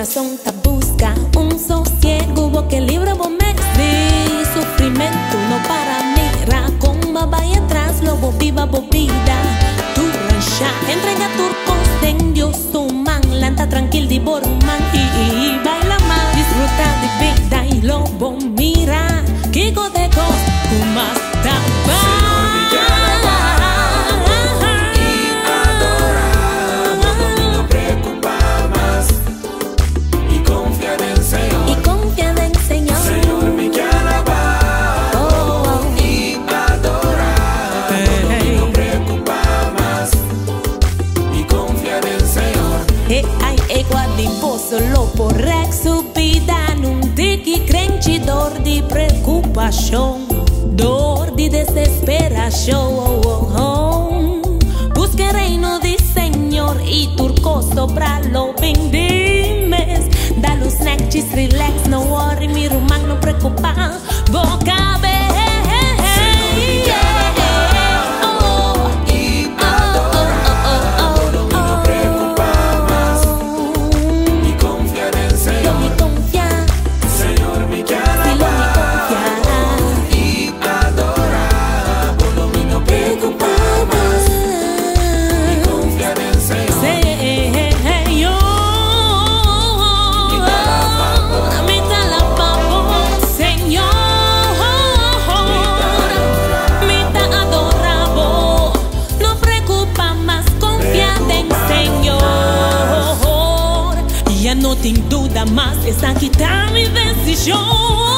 corazón te busca un sosiego que libre vos me di sufrimiento no para mira con babay atrás lobo viva bobida tu rancha entrega turcos en Dios tu man lanta tranquil di boruman y baila más disfruta de vida y lobo mira que godecos más tapa. Solo por exupida num tiki crente dor de preocupação, dor de desesperação. Busque reino de Senhor e turco sobralo bendimes. Da los nectis relax, no worry, mi rumang no preocupa, boca be. No tenho dúvida, mas essa aqui tá me decisão.